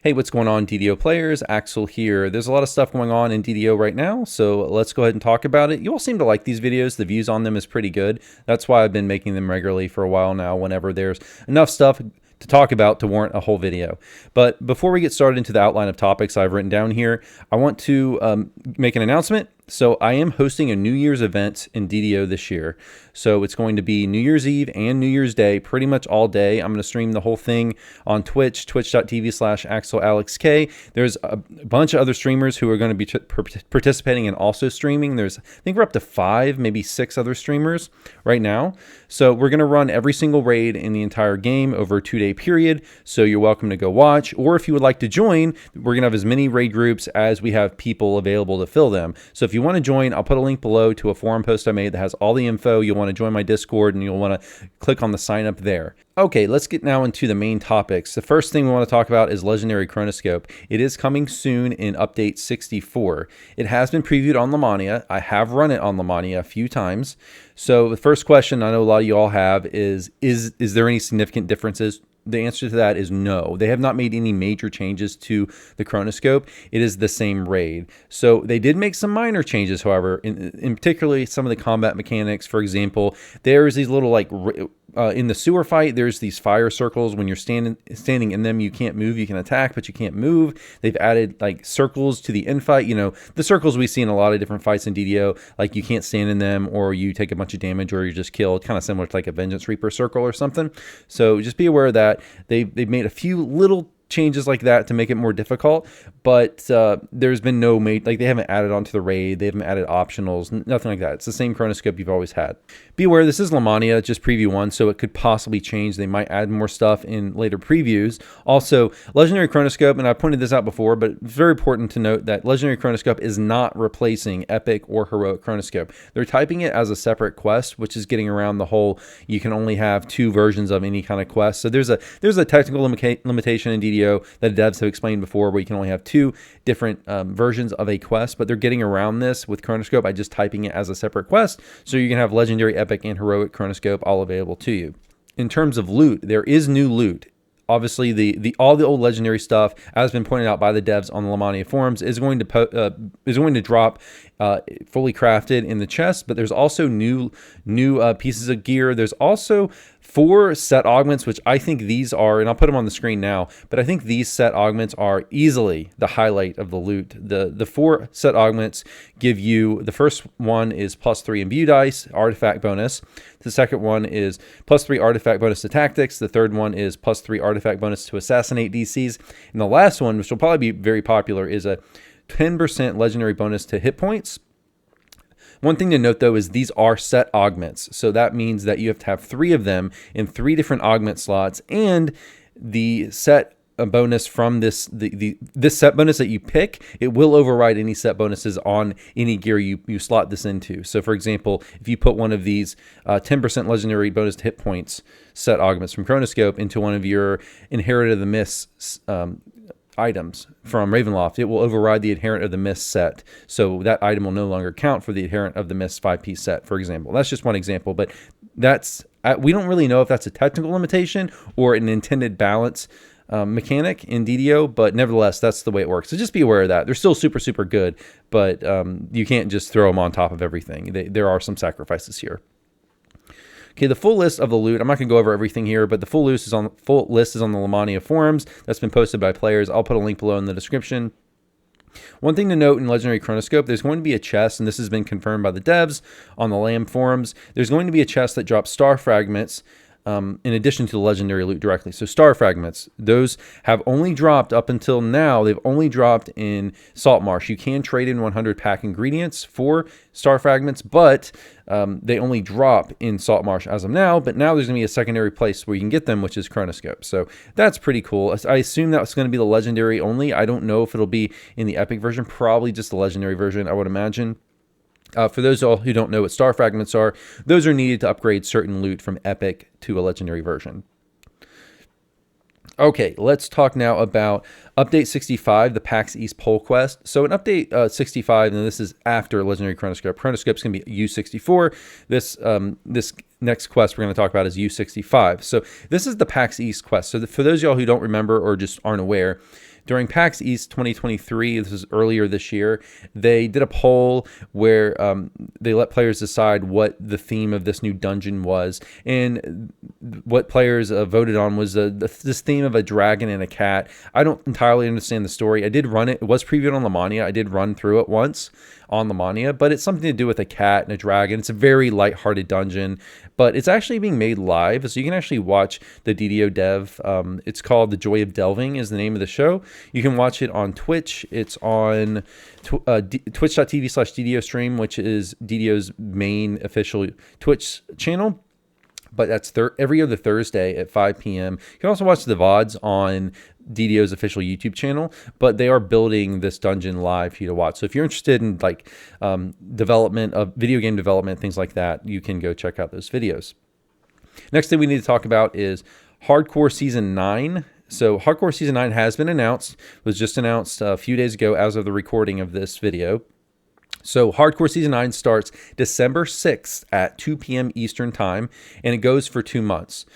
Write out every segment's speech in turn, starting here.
Hey, what's going on, DDO players? Axel here. There's a lot of stuff going on in DDO right now, so let's go ahead and talk about it. You all seem to like these videos. The views on them is pretty good. That's why I've been making them regularly for a while now, whenever there's enough stuff to talk about to warrant a whole video. But before we get started into the outline of topics I've written down here, I want to make an announcement. So I am hosting a New Year's event in DDO this year. So it's going to be New Year's Eve and New Year's Day, pretty much all day. I'm going to stream the whole thing on Twitch, twitch.tv/AxelAlexK. There's a bunch of other streamers who are going to be participating and also streaming. I think we're up to 5, maybe 6 other streamers right now. So we're going to run every single raid in the entire game over a 2-day period. So you're welcome to go watch, or if you would like to join, we're going to have as many raid groups as we have people available to fill them. So if you want to join, I'll put a link below to a forum post I made that has all the info. You'll want to join my Discord and you'll want to click on the sign up there. Okay, let's get now into the main topics. The first thing we want to talk about is Legendary Chronoscope. It is coming soon in update 64. It has been previewed on Lamania. I have run it on Lamania a few times. So the first question I know a lot of you all have is there any significant differences? The answer to that is no. They have not made any major changes to the Chronoscope. It is the same raid. So they did make some minor changes, however, in particularly some of the combat mechanics. For example, there's these little in the sewer fight, there's these fire circles. When you're standing in them, you can't move. You can attack, but you can't move. They've added like circles to the infight. You know, the circles we see in a lot of different fights in DDO, like you can't stand in them, or you take a bunch of damage, or you're just killed. Kind of similar to like a Vengeance Reaper circle or something. So just be aware of that. They've made a few little changes like that to make it more difficult, but there's been no they haven't added onto the raid, they haven't added optionals, nothing like that. It's the same Chronoscope you've always had. Be aware, this is Lamania, just preview 1, so it could possibly change. They might add more stuff in later previews. Also, Legendary Chronoscope, and I pointed this out before, but it's very important to note that Legendary Chronoscope is not replacing Epic or Heroic Chronoscope. They're typing it as a separate quest, which is getting around the whole you can only have 2 versions of any kind of quest. So there's a technical limitation in DDO that devs have explained before, where you can only have 2 different versions of a quest, but they're getting around this with Chronoscope by just typing it as a separate quest, so you can have Legendary, Epic, and Heroic Chronoscope all available to you. In terms of loot, there is new loot. Obviously, all the old legendary stuff, as been pointed out by the devs on the Lamania forums, is going to drop fully crafted in the chest. But there's also new pieces of gear. There's also 4 set augments, which I think these are, and I'll put them on the screen now, but I think these set augments are easily the highlight of the loot. The 4 set augments give you, the first one is +3 imbue dice, artifact bonus. The second one is +3 artifact bonus to tactics. The third one is +3 artifact bonus to assassinate DCs. And the last one, which will probably be very popular, is a 10% legendary bonus to hit points. One thing to note, though, is these are set augments. So that means that you have to have 3 of them in 3 different augment slots, and the set bonus from this set bonus that you pick, it will override any set bonuses on any gear you slot this into. So for example, if you put one of these 10% legendary bonus to hit points set augments from Chronoscope into one of your Inherit of the Mist items from Ravenloft, it will override the Adherent of the Mist set. So that item will no longer count for the Adherent of the Mist 5-piece set, for example. That's just one example, but we don't really know if that's a technical limitation or an intended balance mechanic in DDO, but nevertheless, that's the way it works. So just be aware of that. They're still super, super good, but you can't just throw them on top of everything. There are some sacrifices here. Okay, the full list of the loot, I'm not going to go over everything here, but the full list is on the Lamania forums. That's been posted by players. I'll put a link below in the description. One thing to note in Legendary Chronoscope, there's going to be a chest, and this has been confirmed by the devs on the LAM forums. There's going to be a chest that drops star fragments in addition to the legendary loot directly. So star fragments, those have only dropped up until now. They've only dropped in Saltmarsh. You can trade in 100 pack ingredients for star fragments, but they only drop in Saltmarsh as of now. But now there's going to be a secondary place where you can get them, which is Chronoscope. So that's pretty cool. I assume that's going to be the legendary only. I don't know if it'll be in the epic version. Probably just the legendary version, I would imagine. For those all who don't know what star fragments are, those are needed to upgrade certain loot from epic to a legendary version. Okay, let's talk now about Update 65, the PAX East Poll Quest. So in Update 65, and this is after Legendary Chronoscope. Chronoscope's going to be U64. This next quest we're going to talk about is U65. So this is the PAX East quest. So for those of y'all who don't remember or just aren't aware, during PAX East 2023, this was earlier this year, they did a poll where they let players decide what the theme of this new dungeon was. And what players voted on was this theme of a dragon and a cat. I don't entirely understand the story. I did run it. It was previewed on Lamania. I did run through it once on Lamania, but it's something to do with a cat and a dragon. It's a very lighthearted dungeon, but it's actually being made live, so you can actually watch the DDO dev. It's called The Joy of Delving is the name of the show. You can watch it on Twitch. It's on twitch.tv/DDO stream, which is DDO's main official Twitch channel. But that's every other Thursday at 5 p.m. You can also watch the VODs on DDO's official YouTube channel, but they are building this dungeon live for you to watch. So if you're interested in like development of video game development, things like that, you can go check out those videos. Next thing we need to talk about is Hardcore Season 9. So Hardcore Season 9 has been announced, was just announced a few days ago as of the recording of this video. So Hardcore Season 9 starts December 6th at 2 p.m. Eastern Time, and it goes for 2 months.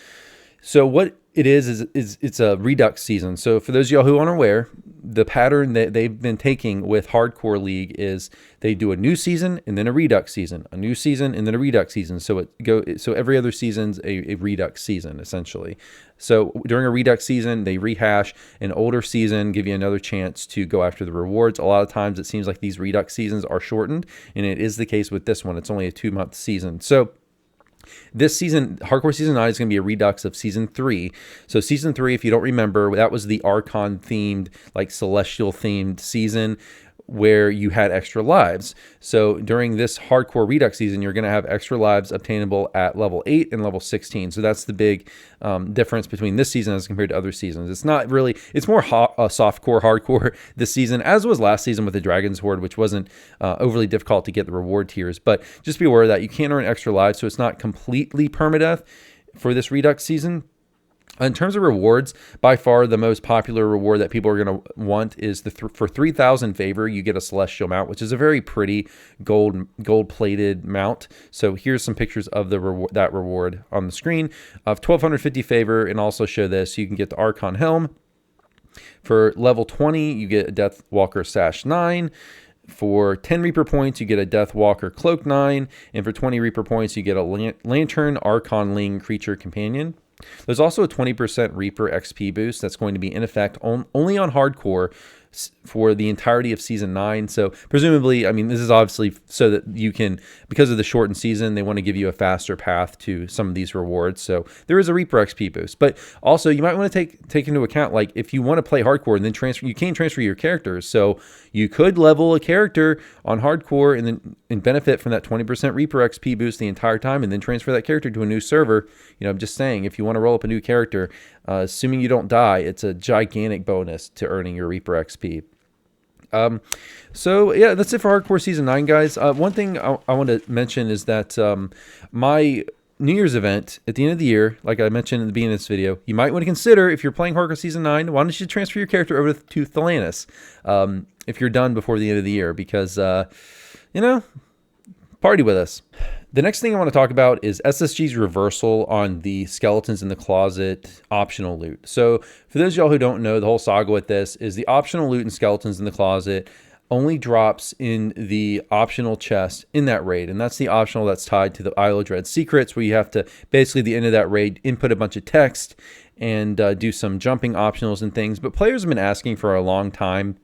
So what it is it's a Redux season. So for those of y'all who aren't aware, the pattern that they've been taking with Hardcore League is they do a new season and then a Redux season, a new season and then a Redux season. So every other season's a Redux season essentially. So during a Redux season, they rehash an older season, give you another chance to go after the rewards. A lot of times it seems like these Redux seasons are shortened, and it is the case with this one. It's only a 2-month season. So this season, Hardcore Season 9 is going to be a redux of Season 3. So Season 3, if you don't remember, that was the Archon-themed, like Celestial-themed season where you had extra lives. So during this Hardcore Redux season, you're going to have extra lives obtainable at level 8 and level 16. So that's the big difference between this season as compared to other seasons. It's not really, it's more softcore, hardcore this season, as was last season with the Dragon's Horde, which wasn't overly difficult to get the reward tiers. But just be aware that you can earn extra lives, so it's not completely permadeath for this Redux season. In terms of rewards, by far the most popular reward that people are going to want is for 3,000 favor, you get a Celestial mount, which is a very pretty gold-plated mount. So here's some pictures of that reward on the screen. Of 1,250 favor, and also show this, you can get the Archon Helm. For level 20, you get a Deathwalker Sash 9. For 10 Reaper points, you get a Deathwalker Cloak 9. And for 20 Reaper points, you get a Lantern Archon Ling Creature Companion. There's also a 20% Reaper XP boost that's going to be in effect only on Hardcore for the entirety of Season 9. So presumably, I mean, this is obviously so that you can, because of the shortened season, they want to give you a faster path to some of these rewards. So there is a Reaper XP boost. But also, you might want to take into account, like, if you want to play Hardcore and then transfer, you can transfer your characters. So you could level a character on Hardcore and benefit from that 20% Reaper XP boost the entire time, and then transfer that character to a new server. You know, I'm just saying, if you want to roll up a new character, assuming you don't die, it's a gigantic bonus to earning your Reaper XP. So yeah, that's it for Hardcore Season 9, guys. One thing I want to mention is that my New Year's event at the end of the year, like I mentioned in the beginning of this video, you might want to consider, if you're playing Hardcore Season 9, why don't you transfer your character over to Thelanis if you're done before the end of the year, because, you know, party with us. The next thing I want to talk about is SSG's reversal on the Skeletons in the Closet optional loot. So for those of y'all who don't know, the whole saga with this is the optional loot in Skeletons in the Closet only drops in the optional chest in that raid. And that's the optional that's tied to the Isle of Dread secrets, where you have to basically at the end of that raid input a bunch of text and do some jumping optionals and things. But players have been asking for a long time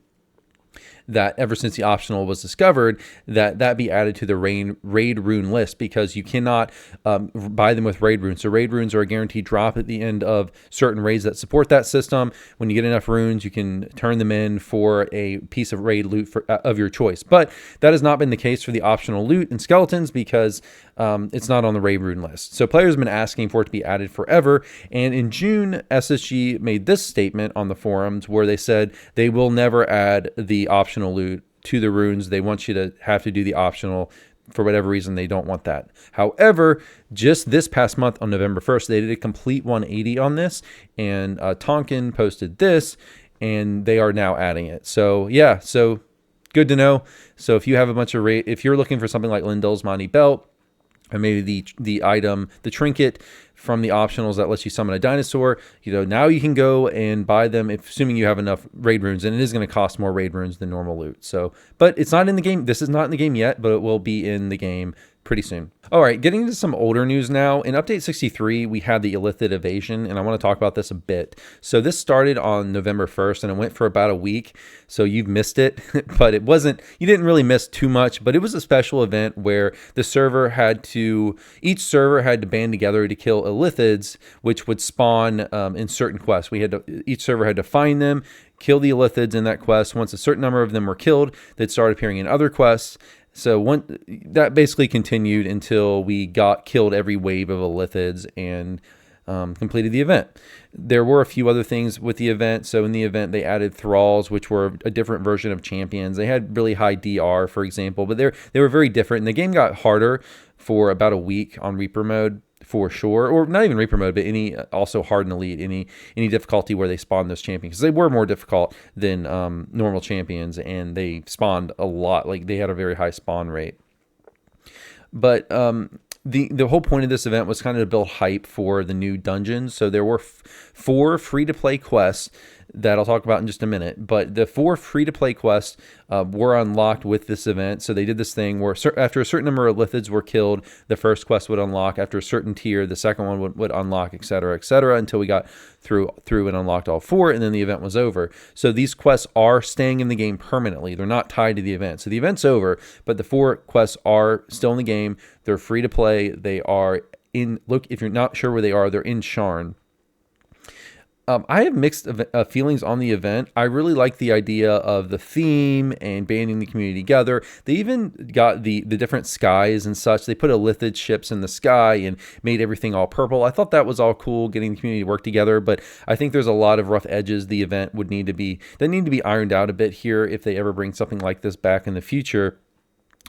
that ever since the optional was discovered, that be added to the raid rune list, because you cannot buy them with raid runes. So raid runes are a guaranteed drop at the end of certain raids that support that system. When you get enough runes, you can turn them in for a piece of raid loot of your choice. But that has not been the case for the optional loot in Skeletons, because it's not on the raid rune list. So players have been asking for it to be added forever. And in June, SSG made this statement on the forums where they said they will never add the optional loot to the runes. They want you to have to do the optional. For whatever reason, they don't want that. However, just this past month on November 1st, they did a complete 180 on this, and Tonkin posted this, and they are now adding it. So yeah, so good to know. So if you have a bunch of if you're looking for something like Lindell's Monty Belt, or maybe the item, the trinket from the optionals that lets you summon a dinosaur. Now you can go and buy them, assuming you have enough raid runes, and it is going to cost more raid runes than normal loot. So, but it's not in the game. This is not in the game yet, but it will be in the game pretty soon. All right, getting into some older news now. In Update 63, we had the Illithid Evasion, and I want to talk about this a bit. So this started on November 1st, and it went for about a week, so you've missed it, but it wasn't, you didn't really miss too much, but it was a special event where the server had to, each server had to band together to kill Illithids, which would spawn in certain quests. Each server had to find them, kill the Illithids in that quest. Once a certain number of them were killed, they'd start appearing in other quests. So that basically continued until we killed every wave of Illithids and completed the event. There were a few other things with the event. So in the event, they added thralls, which were a different version of champions. They had really high DR, for example, but they were very different. And the game got harder for about a week on Reaper mode, for sure, or not even Reaper mode, but also hard and elite, any difficulty where they spawned those champions, because they were more difficult than normal champions, and they spawned a lot. Like, they had a very high spawn rate. But the whole point of this event was kind of to build hype for the new dungeons. So there were 4 free-to-play quests that I'll talk about in just a minute. But the 4 free-to-play quests were unlocked with this event. So they did this thing where after a certain number of Illithids were killed, the first quest would unlock. After a certain tier, the second one would unlock, etc., until we got through and unlocked all 4, and then the event was over. So these quests are staying in the game permanently. They're not tied to the event. So the event's over, but the 4 quests are still in the game. They're free to play. They are if you're not sure where they are, they're in Sharn. I have mixed feelings on the event. I really like the idea of the theme and banding the community together. They even got the different skies and such. They put Illithid ships in the sky and made everything all purple. I thought that was all cool, getting the community to work together, but I think there's a lot of rough edges the event would need to be ironed out a bit here if they ever bring something like this back in the future.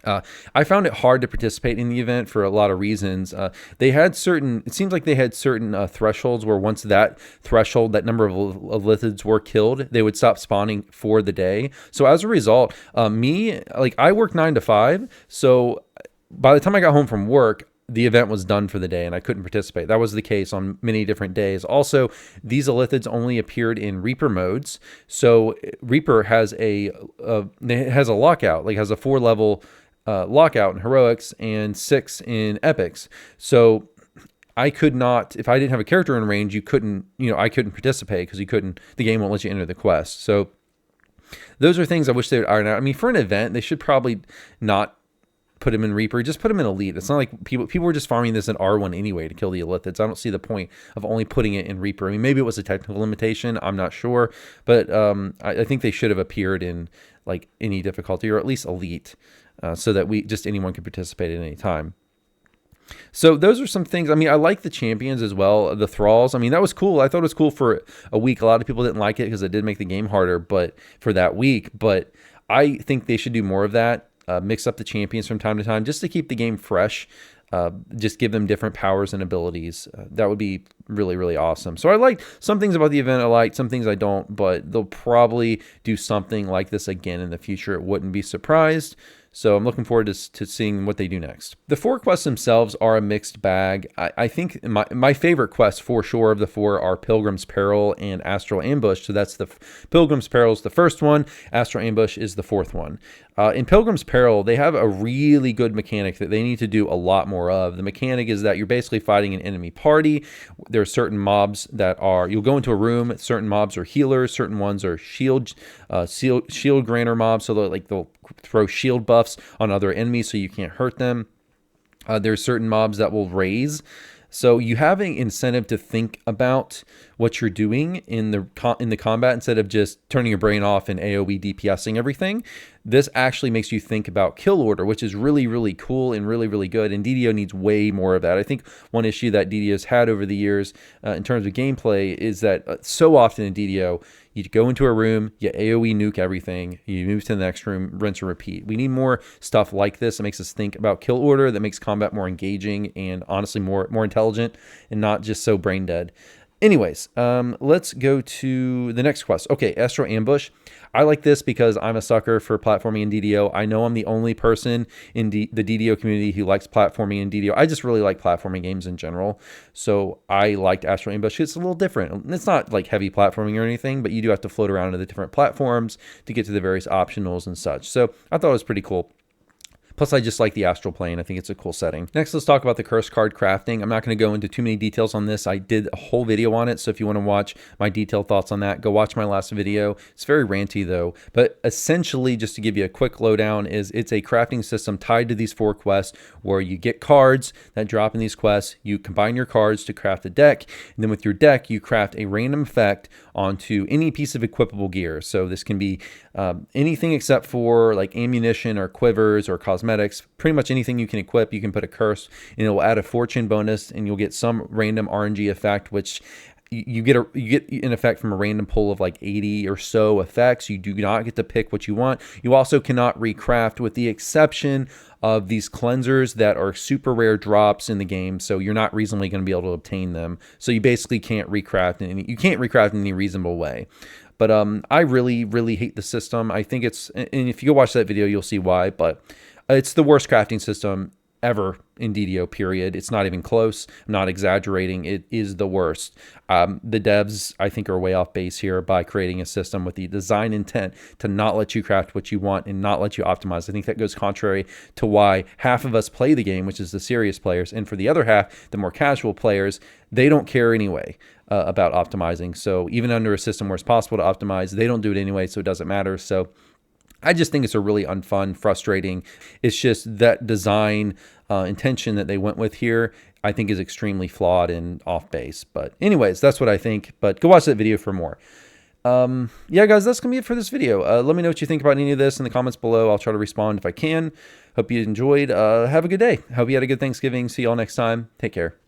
I found it hard to participate in the event for a lot of reasons. It seems like they had certain thresholds where once that threshold, that number of Illithids were killed, they would stop spawning for the day. So as a result, I work 9 to 5. So by the time I got home from work, the event was done for the day and I couldn't participate. That was the case on many different days. Also, these Illithids only appeared in Reaper modes. So Reaper has a lockout, has a 4-level lockout in heroics and 6 in epics. So I could not, if I didn't have a character in range, I couldn't participate because the game won't let you enter the quest. So those are things I wish they would iron out. I mean, for an event, they should probably not put him in Reaper, just put him in Elite. It's not like people were just farming this in R1 anyway to kill the Illithids. I don't see the point of only putting it in Reaper. I mean, maybe it was a technical limitation, I'm not sure, but I think they should have appeared in any difficulty, or at least Elite, so that anyone could participate at any time. So those are some things. I mean, I like the champions as well, the thralls. I mean, that was cool. I thought it was cool for a week. A lot of people didn't like it because it did make the game harder, but for that week. But I think they should do more of that. Mix up the champions from time to time just to keep the game fresh. Just give them different powers and abilities. That would be really, really awesome. So I liked some things about the event. I liked some things I don't, but they'll probably do something like this again in the future. It wouldn't be surprised. So I'm looking forward to seeing what they do next. The 4 quests themselves are a mixed bag. I think my favorite quests for sure of the 4 are Pilgrim's Peril and Astral Ambush. So that's Pilgrim's Peril is the first one. Astral Ambush is the 4th one. In Pilgrim's Peril, they have a really good mechanic that they need to do a lot more of. The mechanic is that you're basically fighting an enemy party. There are certain mobs you'll go into a room. Certain mobs are healers. Certain ones are shield granter mobs. So they'll throw shield buffs on other enemies so you can't hurt them. There's certain mobs that will raise. So you have an incentive to think about what you're doing in the combat instead of just turning your brain off and AoE DPSing everything. This actually makes you think about kill order, which is really, really cool and really, really good. And DDO needs way more of that. I think one issue that DDO's had over the years in terms of gameplay is that so often in DDO, you go into a room, you AoE nuke everything, you move to the next room, rinse and repeat. We need more stuff like this that makes us think about kill order, that makes combat more engaging and honestly more intelligent and not just so brain dead. Anyways, let's go to the next quest. Okay, Astro Ambush. I like this because I'm a sucker for platforming in DDO. I know I'm the only person in the DDO community who likes platforming in DDO. I just really like platforming games in general. So I liked Astro Ambush. It's a little different. It's not like heavy platforming or anything, but you do have to float around to the different platforms to get to the various optionals and such. So I thought it was pretty cool. Plus, I just like the astral plane. I think it's a cool setting. Next, let's talk about the curse card crafting. I'm not going to go into too many details on this. I did a whole video on it, so if you want to watch my detailed thoughts on that, go watch my last video. It's very ranty, though. But essentially, just to give you a quick lowdown, is it's a crafting system tied to these 4 quests where you get cards that drop in these quests. You combine your cards to craft a deck, and then with your deck, you craft a random effect onto any piece of equipable gear. So this can be anything except for like ammunition or quivers or cosmetics. Pretty much anything you can equip, you can put a curse, and it will add a fortune bonus, and you'll get some random RNG effect, which you get an effect from a random pool of like 80 or so effects. You do not get to pick what you want. You also cannot recraft, with the exception of these cleansers that are super rare drops in the game, so you're not reasonably going to be able to obtain them. So you basically can't recraft you can't recraft in any reasonable way. But I really, really hate the system. I think it's, and if you go watch that video, you'll see why, but it's the worst crafting system ever in DDO, period. It's not even close. I'm not exaggerating. It is the worst. The devs, I think, are way off base here by creating a system with the design intent to not let you craft what you want and not let you optimize. I think that goes contrary to why half of us play the game, which is the serious players, and for the other half, the more casual players, they don't care anyway about optimizing. So even under a system where it's possible to optimize, they don't do it anyway, so it doesn't matter. So I just think it's a really unfun, frustrating. It's just that design intention that they went with here, I think, is extremely flawed and off base. But anyways, that's what I think. But go watch that video for more. Yeah, guys, that's going to be it for this video. Let me know what you think about any of this in the comments below. I'll try to respond if I can. Hope you enjoyed. Have a good day. Hope you had a good Thanksgiving. See y'all next time. Take care.